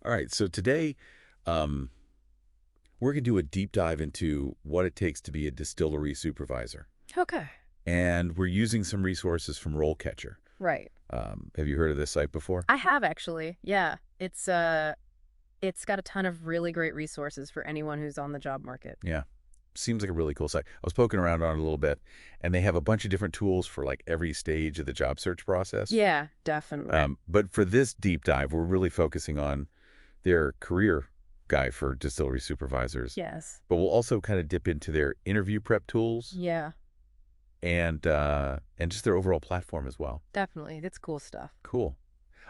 All right, so today we're going to do a deep dive into what it takes to be a distillery supervisor. Okay. And we're using some resources from RoleCatcher. Right. Have you heard of this site before? I have actually. Yeah. It's got a ton of really great resources for anyone who's on the job market. Yeah. Seems like a really cool site. I was poking around on it a little bit, and they have a bunch of different tools for like every stage of the job search process. Yeah, definitely. But for this deep dive, we're really focusing on their career guide for distillery supervisors. Yes. But we'll also kind of dip into their interview prep tools Yeah, and just their overall platform as well. definitely. That's cool stuff. Cool.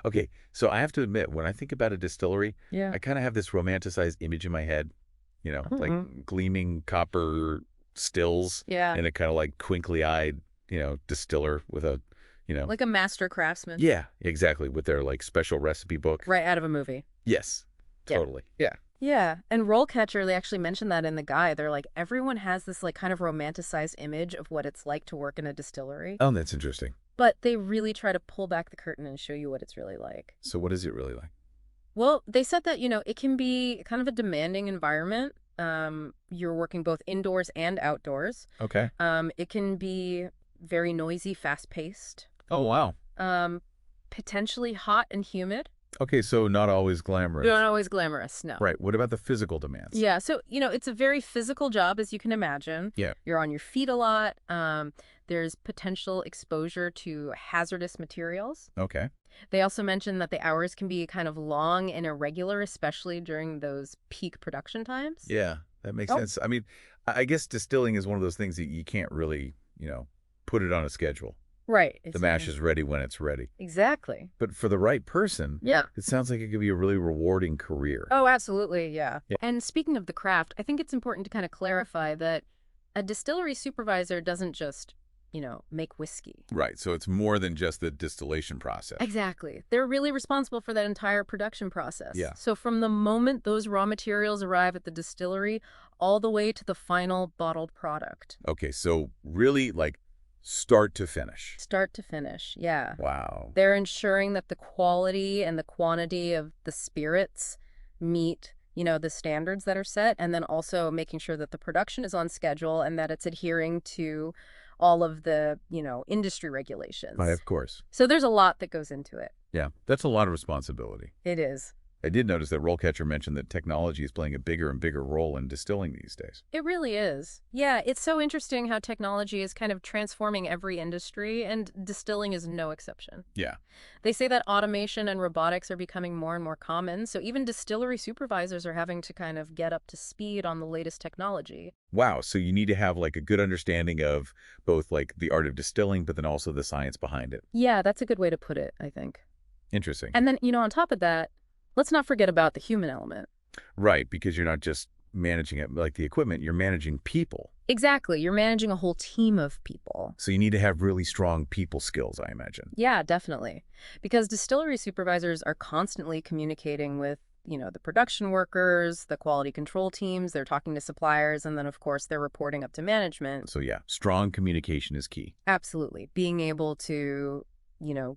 Okay, so I have to admit, when I think about a distillery, Yeah. I kind of have this romanticized image in my head, like Mhm. gleaming copper stills Yeah. and a kind of like twinkly-eyed, distiller with a, Like a master craftsman. yeah, exactly, with their like special recipe book. Right out of a movie. Yes, Yeah. totally. Yeah. Yeah. And RoleCatcher, they actually mentioned that in the guide. They're like, everyone has this like kind of romanticized image of what it's like to work in a distillery. Oh, that's interesting. But they really try to pull back the curtain and show you what it's really like. So what is it really like? Well, they said that, it can be kind of a demanding environment. You're working both indoors and outdoors. Okay. It can be very noisy, fast-paced, Oh, wow. potentially hot and humid. Okay, so not always glamorous. Not always glamorous, no. Right. What about the physical demands? Yeah, so, it's a very physical job, as you can imagine. Yeah. You're on your feet a lot. There's potential exposure to hazardous materials. Okay. They also mentioned that the hours can be kind of long and irregular, especially during those peak production times. Yeah, that makes Oh. sense. I mean, I guess distilling is one of those things that you can't really, put it on a schedule. Right. The mash is ready when it's ready. Exactly. But for the right person, Yeah. it sounds like it could be a really rewarding career. Oh, absolutely, yeah. Yeah. And speaking of the craft, I think it's important to kind of clarify that a distillery supervisor doesn't just, make whiskey. Right. So it's more than just the distillation process. Exactly. They're really responsible for that entire production process. Yeah. So from the moment those raw materials arrive at the distillery, all the way to the final bottled product. Okay, so really like start to finish. Start to finish, yeah. Wow. They're ensuring that the quality and the quantity of the spirits meet, the standards that are set, and then also making sure that the production is on schedule and that it's adhering to all of the, industry regulations. Right, of course. So there's a lot that goes into it. Yeah, that's a lot of responsibility. It is. I did notice that RoleCatcher mentioned that technology is playing a bigger and bigger role in distilling these days. It really is. Yeah, it's so interesting how technology is kind of transforming every industry, and distilling is no exception. Yeah. They say that automation and robotics are becoming more and more common, so even distillery supervisors are having to kind of get up to speed on the latest technology. Wow, so you need to have like a good understanding of both like the art of distilling, but then also the science behind it. Yeah, that's a good way to put it, I think. Interesting. And then, on top of that, let's not forget about the human element. Right, because you're not just managing it like the equipment, you're managing people. Exactly. You're managing a whole team of people. So you need to have really strong people skills, I imagine. Yeah, definitely. Because distillery supervisors are constantly communicating with, the production workers, the quality control teams, they're talking to suppliers, and then, of course, they're reporting up to management. So yeah, strong communication is key. Absolutely. Being able to,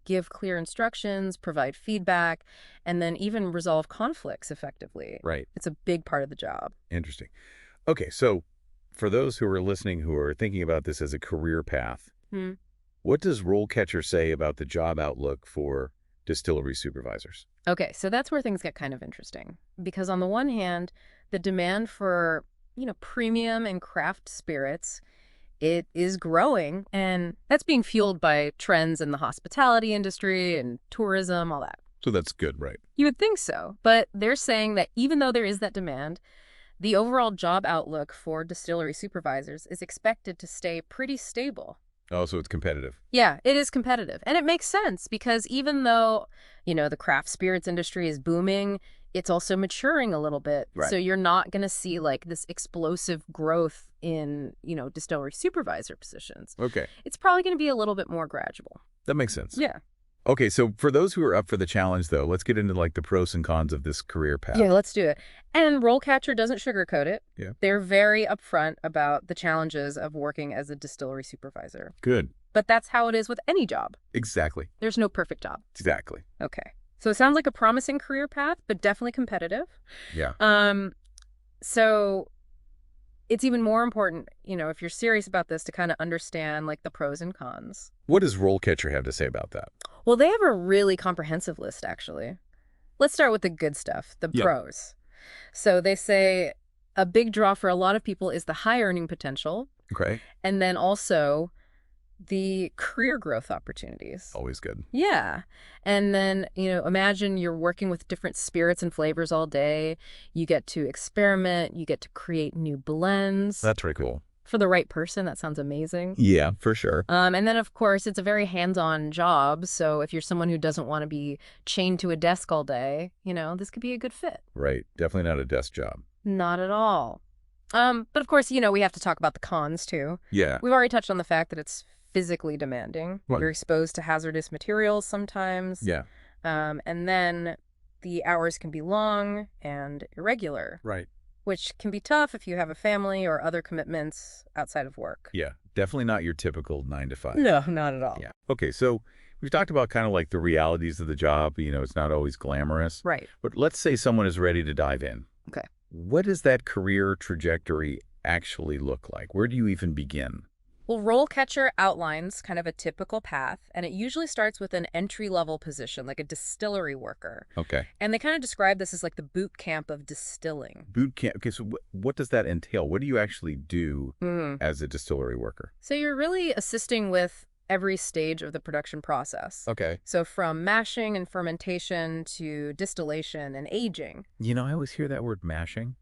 give clear instructions, provide feedback, and then even resolve conflicts effectively. Right. It's a big part of the job. Interesting. Okay, so for those who are listening who are thinking about this as a career path, what does RoleCatcher say about the job outlook for distillery supervisors? Okay, so that's where things get kind of interesting. Because on the one hand, the demand for, premium and craft spirits, it is growing, and that's being fueled by trends in the hospitality industry and tourism, all that. So that's good, right? You would think so, but they're saying that even though there is that demand, the overall job outlook for distillery supervisors is expected to stay pretty stable. Oh, so it's competitive. Yeah, it is competitive. And it makes sense because even though, the craft spirits industry is booming, it's also maturing a little bit. Right. So you're not going to see like this explosive growth in, distillery supervisor positions. Okay, It's probably going to be a little bit more gradual. that makes sense. Yeah. Okay, so for those who are up for the challenge, though, let's get into like the pros and cons of this career path. Yeah, let's do it. And RoleCatcher doesn't sugarcoat it. Yeah. They're very upfront about the challenges of working as a distillery supervisor. Good. But that's how it is with any job. Exactly. There's no perfect job. Exactly. Okay. So it sounds like a promising career path, but definitely competitive. Yeah. So it's even more important, if you're serious about this, to kind of understand like the pros and cons. What does RoleCatcher have to say about that? Well, they have a really comprehensive list, actually. Let's start with the good stuff, the Yep. pros. So they say a big draw for a lot of people is the high earning potential, Okay. and then also the career growth opportunities. Always good. Yeah. And then, imagine you're working with different spirits and flavors all day. You get to experiment. You get to create new blends. That's pretty cool. For the right person, that sounds amazing. Yeah, for sure. And then, of course, it's a very hands-on job. So if you're someone who doesn't want to be chained to a desk all day, this could be a good fit. Right. Definitely not a desk job. Not at all. But of course, we have to talk about the cons, too. Yeah. We've already touched on the fact that it's physically demanding. Right. You're exposed to hazardous materials sometimes. Yeah. And then the hours can be long and irregular. Right. Which can be tough if you have a family or other commitments outside of work. Yeah. Definitely not your typical 9 to 5. No, not at all. Yeah. Okay, so we've talked about kind of like the realities of the job. It's not always glamorous. Right. But let's say someone is ready to dive in. Okay. What does that career trajectory actually look like? Where do you even begin? Well, RoleCatcher outlines kind of a typical path, and it usually starts with an entry-level position, like a distillery worker. Okay. And they kind of describe this as like the boot camp of distilling. Boot camp. Okay, so what does that entail? What do you actually do as a distillery worker? So you're really assisting with every stage of the production process. Okay. So from mashing and fermentation to distillation and aging. I always hear that word mashing.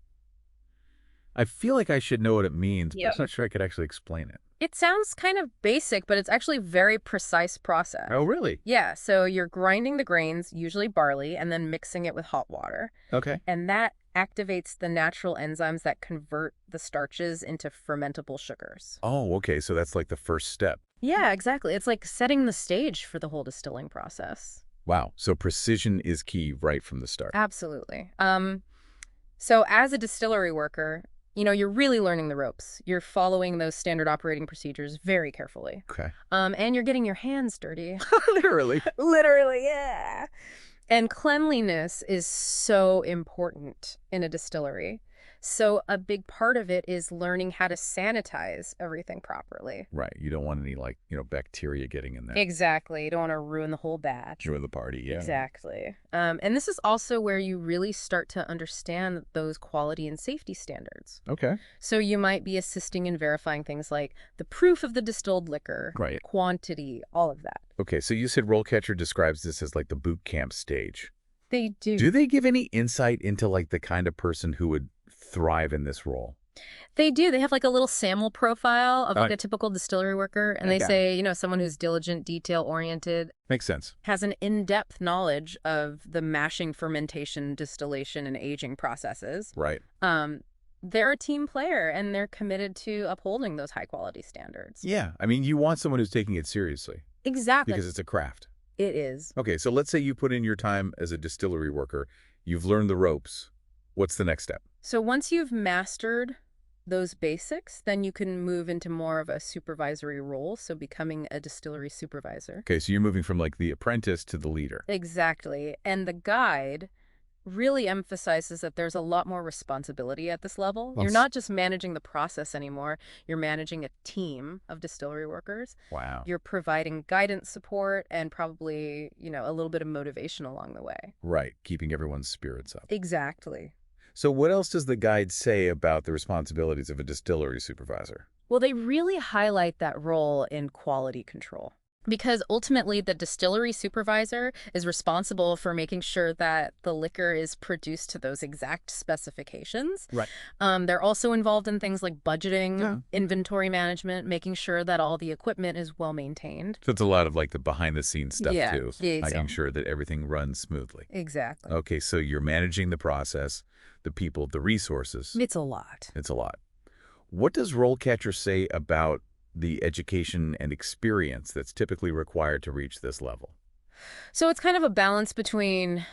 I feel like I should know what it means, but I'm not sure I could actually explain it. It sounds kind of basic, but it's actually a very precise process. Oh, really? Yeah, so you're grinding the grains, usually barley, and then mixing it with hot water. Okay. And that activates the natural enzymes that convert the starches into fermentable sugars. Oh, okay. So that's like the first step. Yeah, exactly. It's like setting the stage for the whole distilling process. Wow. So precision is key right from the start. Absolutely. So as a distillery worker, you're really learning the ropes. You're following those standard operating procedures very carefully. Okay. And you're getting your hands dirty. Literally. Literally, yeah. And cleanliness is so important in a distillery. So a big part of it is learning how to sanitize everything properly. Right. You don't want any bacteria getting in there. Exactly. You don't want to ruin the whole batch. Ruin the party, yeah. Exactly. And this is also where you really start to understand those quality and safety standards. Okay. So you might be assisting in verifying things like the proof of the distilled liquor, right, quantity, all of that. Okay, so you said RoleCatcher describes this as like the boot camp stage. They do. Do they give any insight into like the kind of person who would thrive in this role? They do. They have like a little SAML profile of like a typical distillery worker. And they say, someone who's diligent, detail-oriented. Makes sense. Has an in-depth knowledge of the mashing, fermentation, distillation, and aging processes. Right. They're a team player, and they're committed to upholding those high-quality standards. Yeah. I mean, you want someone who's taking it seriously. Exactly. Because it's a craft. It is. Okay, so let's say you put in your time as a distillery worker. You've learned the ropes. What's the next step? So once you've mastered those basics, then you can move into more of a supervisory role, so becoming a distillery supervisor. Okay, so you're moving from like the apprentice to the leader. Exactly. And the guide really emphasizes that there's a lot more responsibility at this level. You're not just managing the process anymore. You're managing a team of distillery workers. Wow. You're providing guidance support and probably, a little bit of motivation along the way. Right. Keeping everyone's spirits up. Exactly. So what else does the guide say about the responsibilities of a distillery supervisor? Well, they really highlight that role in quality control. Because ultimately, the distillery supervisor is responsible for making sure that the liquor is produced to those exact specifications. Right. They're also involved in things like budgeting, inventory management, making sure that all the equipment is well maintained. So it's a lot of like the behind-the-scenes stuff too. Yeah, making sure that everything runs smoothly. Exactly. Okay, so you're managing the process, the people, the resources. It's a lot. It's a lot. What does RoleCatcher say about the education and experience that's typically required to reach this level? So it's kind of a balance between,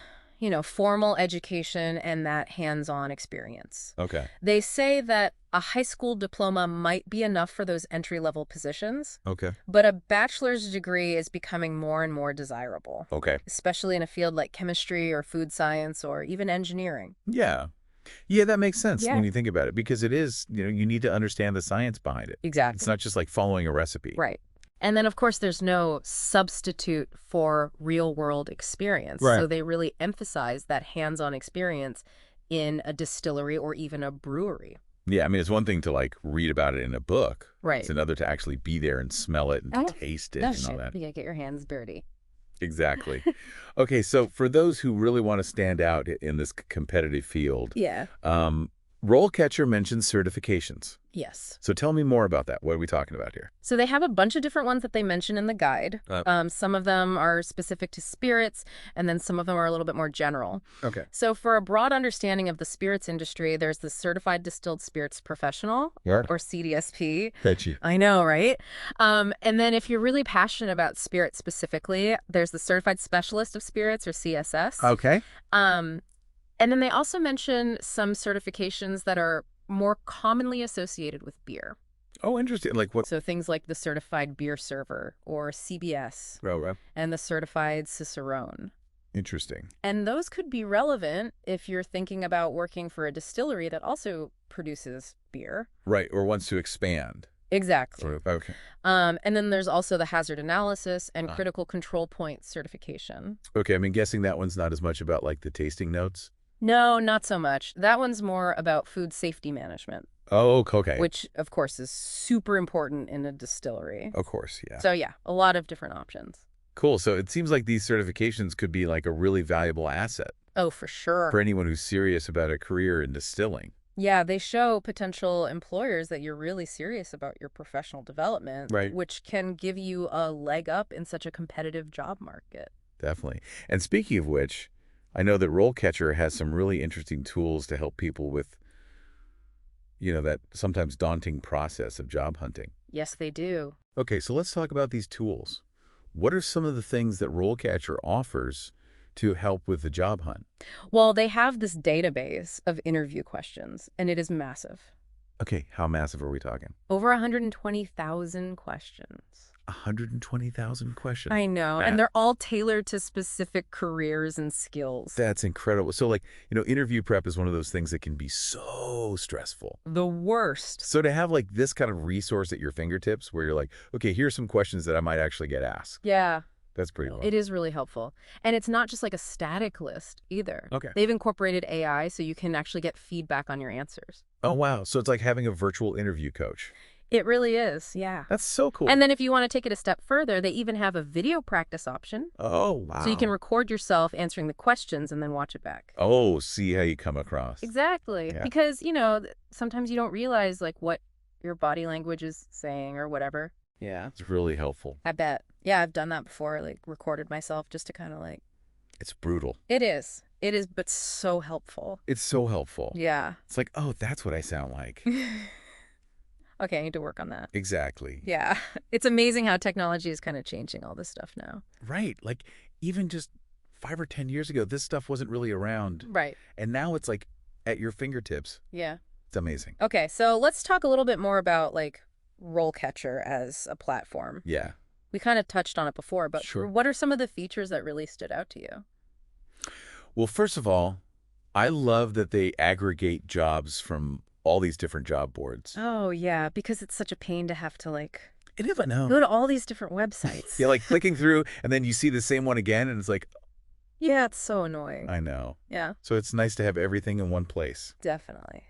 formal education and that hands-on experience. Okay. They say that a high school diploma might be enough for those entry-level positions, Okay. but a bachelor's degree is becoming more and more desirable, Okay. especially in a field like chemistry or food science or even engineering. Yeah. Yeah, that makes sense Yeah. when you think about it, because it is, you need to understand the science behind it. Exactly. It's not just like following a recipe. Right. And then, of course, there's no substitute for real-world experience. Right. So they really emphasize that hands-on experience in a distillery or even a brewery. Yeah, I mean, it's one thing to like read about it in a book. Right. It's another to actually be there and smell it and to taste it and all that. You gotta get your hands dirty. Exactly. Okay, so for those who really want to stand out in this competitive field, Yeah. RoleCatcher mentions certifications. Yes. So tell me more about that. What are we talking about here? So they have a bunch of different ones that they mention in the guide. Some of them are specific to spirits, and then some of them are a little bit more general. Okay. So for a broad understanding of the spirits industry, there's the Certified Distilled Spirits Professional, Yeah. or CDSP. Bet you. I know, right? And then if you're really passionate about spirits specifically, there's the Certified Specialist of Spirits, or CSS. Okay. And then they also mention some certifications that are more commonly associated with beer. Oh, interesting. Like what? So things like the Certified Beer Server, or CBS, Right. and the Certified Cicerone. Interesting. And those could be relevant if you're thinking about working for a distillery that also produces beer. Right, or wants to expand. Exactly. Okay. And then there's also the hazard analysis and critical control point certification. Okay, I'm guessing that one's not as much about like the tasting notes. No, not so much. That one's more about food safety management. Oh, okay. Which, of course, is super important in a distillery. Of course, yeah. So, yeah, a lot of different options. Cool. So it seems like these certifications could be like a really valuable asset Oh, for sure. for anyone who's serious about a career in distilling. Yeah, they show potential employers that you're really serious about your professional development, Right. which can give you a leg up in such a competitive job market. Definitely. And speaking of which, I know that RoleCatcher has some really interesting tools to help people with, that sometimes daunting process of job hunting. Yes, they do. Okay, so let's talk about these tools. What are some of the things that RoleCatcher offers to help with the job hunt? Well, they have this database of interview questions, and it is massive. Okay, how massive are we talking? Over 120,000 questions. 120,000 questions. I know, and they're all tailored to specific careers and skills. That's incredible. So like, interview prep is one of those things that can be so stressful. The worst. So to have like this kind of resource at your fingertips where you're like, okay, here's some questions that I might actually get asked. Yeah. That's pretty cool. It is really helpful. And it's not just like a static list either. Okay. They've incorporated AI so you can actually get feedback on your answers. Oh, wow. So it's like having a virtual interview coach. It really is, yeah. That's so cool. And then if you want to take it a step further, they even have a video practice option. Oh, wow. So you can record yourself answering the questions and then watch it back. Oh, see how you come across. Exactly. Yeah. Because, sometimes you don't realize like what your body language is saying or whatever. Yeah. It's really helpful. I bet. Yeah, I've done that before, like recorded myself just to kind of like... It's brutal. It is, but so helpful. It's so helpful. Yeah. It's like, oh, that's what I sound like. Okay, I need to work on that. Exactly. Yeah. It's amazing how technology is kind of changing all this stuff now. Right. Like even just 5 or 10 years ago, this stuff wasn't really around. Right. And now it's like at your fingertips. Yeah. It's amazing. Okay, so let's talk a little bit more about like RoleCatcher as a platform. Yeah. We kind of touched on it before, but Sure. What are some of the features that really stood out to you? Well, first of all, I love that they aggregate jobs from all these different job boards. Oh, yeah, because it's such a pain to have to like I never know. go to all these different websites. Yeah, like clicking through and then you see the same one again and it's like, Yeah, it's so annoying. I know. Yeah, So it's nice to have everything in one place. definitely.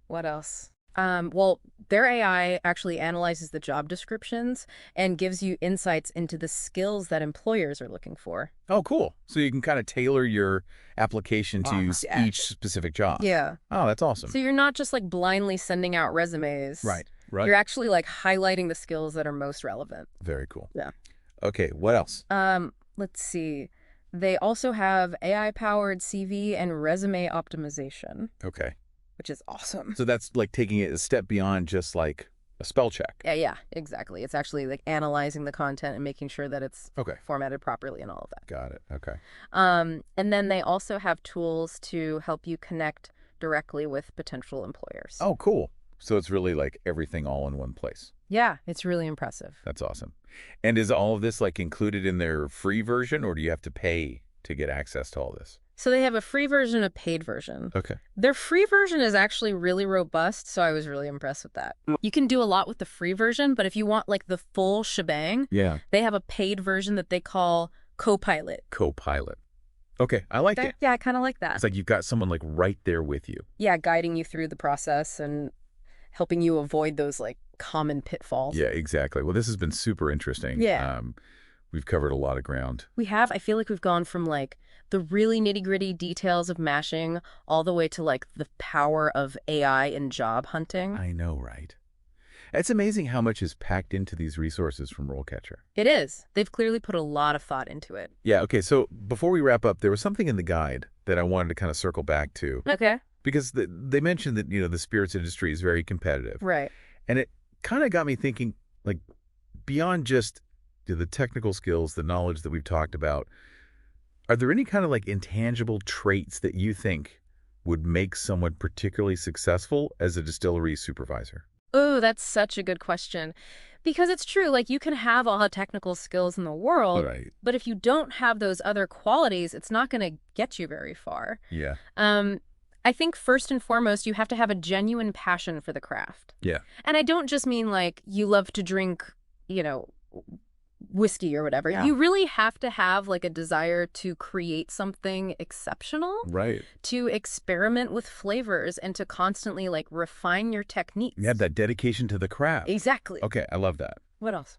What else? Well, their AI actually analyzes the job descriptions and gives you insights into the skills that employers are looking for. Oh, cool. So you can kind of tailor your application to Yeah. each specific job. Yeah. Oh, that's awesome. So you're not just like blindly sending out resumes. Right. You're actually like highlighting the skills that are most relevant. Very cool. Yeah. Okay, what else? Let's see. They also have AI-powered CV and resume optimization, Okay. which is awesome. So that's like taking it a step beyond just like a spell check. Yeah, exactly. It's actually like analyzing the content and making sure that it's Okay. formatted properly and all of that. Got it. Okay. And then they also have tools to help you connect directly with potential employers. Oh, cool. So it's really like everything all in one place. Yeah, it's really impressive. That's awesome. And is all of this like included in their free version, or do you have to pay to get access to all this? So they have a free version, a paid version. Okay. Their free version is actually really robust, so I was really impressed with that. You can do a lot with the free version, but if you want like the full shebang, Yeah. they have a paid version that they call Copilot. Copilot. Okay, I like it. Yeah, I kind of like that. It's like you've got someone like right there with you. Yeah, guiding you through the process and helping you avoid those like common pitfalls. Yeah, exactly. Well, this has been super interesting. Yeah. We've covered a lot of ground. We have. I feel like we've gone from like the really nitty-gritty details of mashing all the way to like the power of AI and job hunting. I know, right? It's amazing how much is packed into these resources from RoleCatcher. It is. They've clearly put a lot of thought into it. Yeah, okay, so before we wrap up, there was something in the guide that I wanted to kind of circle back to. Okay. Because they mentioned that, the spirits industry is very competitive. Right. And it kind of got me thinking, like, beyond just the technical skills, the knowledge that we've talked about, are there any kind of like intangible traits that you think would make someone particularly successful as a distillery supervisor? Oh, that's such a good question. Because it's true, like you can have all the technical skills in the world, Right. but if you don't have those other qualities, it's not going to get you very far. Yeah. I think first and foremost, you have to have a genuine passion for the craft. Yeah. And I don't just mean like you love to drink, whiskey or whatever. Yeah. You really have to have like a desire to create something exceptional, Right. to experiment with flavors and to constantly like refine your techniques. You have that dedication to the craft. Exactly. Okay, I love that. What else?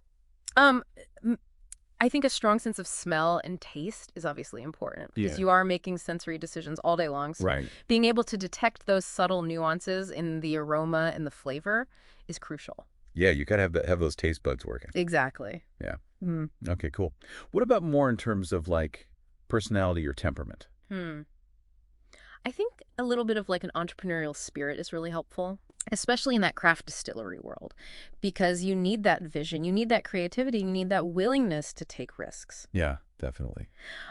I think a strong sense of smell and taste is obviously important because Yeah. you are making sensory decisions all day long. So Right. being able to detect those subtle nuances in the aroma and the flavor is crucial. Yeah, you got to have those taste buds working. Exactly. Yeah. Mm. Okay, cool. What about more in terms of like personality or temperament? I think a little bit of like an entrepreneurial spirit is really helpful, especially in that craft distillery world, because you need that vision, you need that creativity, you need that willingness to take risks. Yeah, definitely.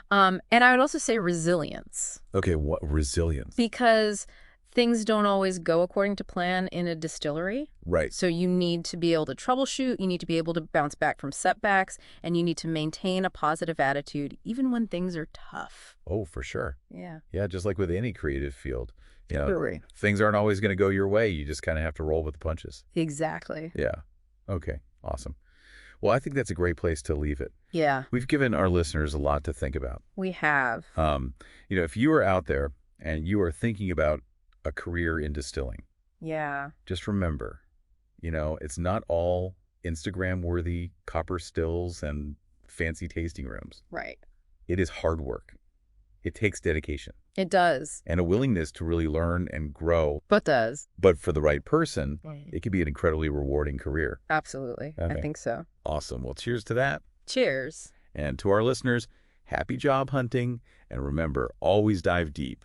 And I would also say resilience. Okay, what resilience? Because things don't always go according to plan in a distillery. Right. So you need to be able to troubleshoot, you need to be able to bounce back from setbacks, and you need to maintain a positive attitude even when things are tough. Oh, for sure. Yeah. Yeah, just like with any creative field. Totally. Things aren't always going to go your way. You just kind of have to roll with the punches. Exactly. Yeah. Okay, awesome. Well, I think that's a great place to leave it. Yeah, We've given our listeners a lot to think about. we have. If you are out there and you are thinking about a career in distilling, Yeah. just remember, it's not all Instagram-worthy copper stills and fancy tasting rooms. Right. It is hard work. It takes dedication It does. and a willingness to really learn and grow. But does. But for the right person, it can be an incredibly rewarding career. Absolutely. I Okay. think so. Awesome. Well, cheers to that. Cheers. And to our listeners, happy job hunting. And remember, always dive deep